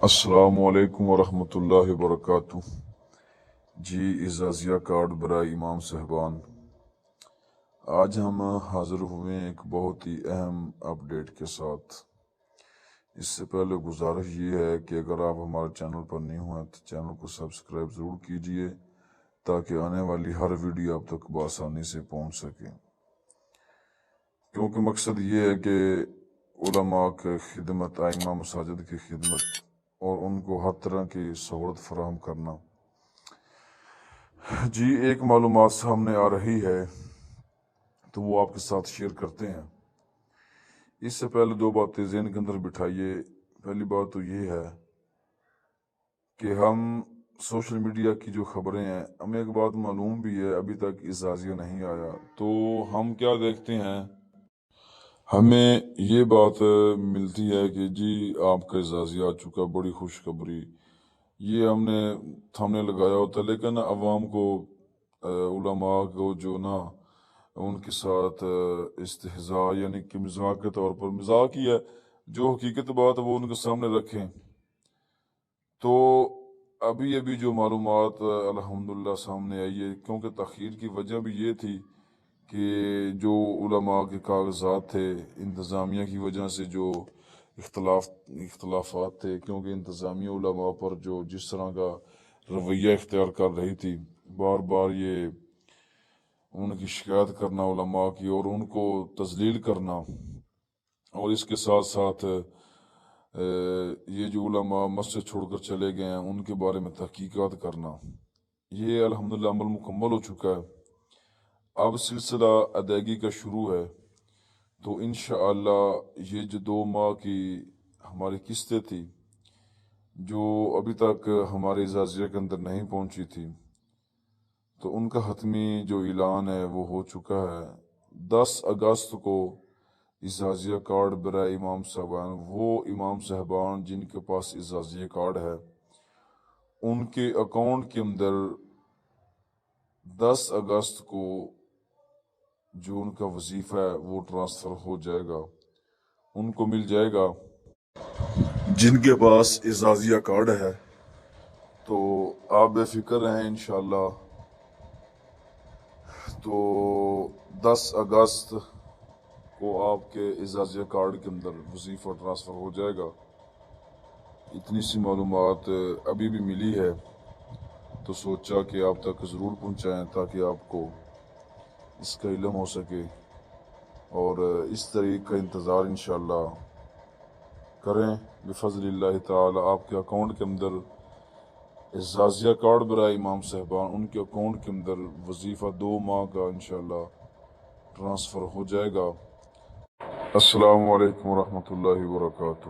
السلام علیکم ورحمۃ اللہ وبرکاتہ۔ جی اعزازیہ کارڈ برائے امام صاحبان، آج ہم حاضر ہوئے ہیں ایک بہت ہی اہم اپڈیٹ کے ساتھ۔ اس سے پہلے گزارش یہ ہے کہ اگر آپ ہمارے چینل پر نہیں ہوئے تو چینل کو سبسکرائب ضرور کیجئے تاکہ آنے والی ہر ویڈیو آپ تک بآسانی سے پہنچ سکے، کیونکہ مقصد یہ ہے کہ علماء کی خدمت، ائمہ مساجد کی خدمت اور ان کو ہر طرح کی سہولت فراہم کرنا۔ جی ایک معلومات سامنے آ رہی ہے تو وہ آپ کے ساتھ شیئر کرتے ہیں۔ اس سے پہلے دو باتیں ذہن کے اندر بٹھائیے۔ پہلی بات تو یہ ہے کہ ہم سوشل میڈیا کی جو خبریں ہیں، ہمیں ایک بات معلوم بھی ہے، ابھی تک اعزازیہ نہیں آیا تو ہم کیا دیکھتے ہیں، ہمیں یہ بات ملتی ہے کہ جی آپ کا اعزازیہ آ چکا، بڑی خوشخبری، یہ ہم نے تھامنے لگایا ہوتا ہے، لیکن عوام کو، علماء کو جو نا ان کے ساتھ استہزاء یعنی کہ مذاق کے طور پر، مذاق ہی ہے، جو حقیقت بات ہے وہ ان کے سامنے رکھیں۔ تو ابھی جو معلومات الحمدللہ سامنے آئی ہے، کیونکہ تاخیر کی وجہ بھی یہ تھی کہ جو علماء کے کاغذات تھے، انتظامیہ کی وجہ سے جو اختلافات تھے، کیونکہ انتظامیہ علماء پر جو جس طرح کا رویہ اختیار کر رہی تھی، بار بار یہ ان کی شکایت کرنا علماء کی اور ان کو تذلیل کرنا، اور اس کے ساتھ ساتھ یہ جو علماء مسجد چھوڑ کر چلے گئے ہیں ان کے بارے میں تحقیقات کرنا، یہ الحمدللہ عمل مکمل ہو چکا ہے۔ اب سلسلہ ادائیگی کا شروع ہے، تو انشاءاللہ یہ جو 2 ماہ کی ہماری قسطیں تھی جو ابھی تک ہمارے اعزازیہ کے اندر نہیں پہنچی تھی، تو ان کا حتمی جو اعلان ہے وہ ہو چکا ہے۔ 10 اگست کو اعزازیہ کارڈ برائے امام صاحبان، وہ امام صاحبان جن کے پاس اعزازیہ کارڈ ہے، ان کے اکاؤنٹ کے اندر 10 اگست کو جو ان کا وظیفہ ہے وہ ٹرانسفر ہو جائے گا، ان کو مل جائے گا جن کے پاس اعزازیہ کارڈ ہے۔ تو آپ بے فکر رہیں انشاءاللہ۔ تو 10 اگست کو آپ کے اعزازیہ کارڈ کے اندر وظیفہ ٹرانسفر ہو جائے گا۔ اتنی سی معلومات ابھی بھی ملی ہے، تو سوچا کہ آپ تک ضرور پہنچائیں تاکہ آپ کو اس کا علم ہو سکے، اور اس طریق کا انتظار انشاءاللہ کریں بفضل اللہ تعالی۔ آپ کے اکاؤنٹ کے اندر اعزازیہ کارڈ برائے امام صاحبان، ان کے اکاؤنٹ کے اندر وظیفہ 2 ماہ کا انشاءاللہ ٹرانسفر ہو جائے گا۔ السلام علیکم ورحمۃ اللہ وبرکاتہ۔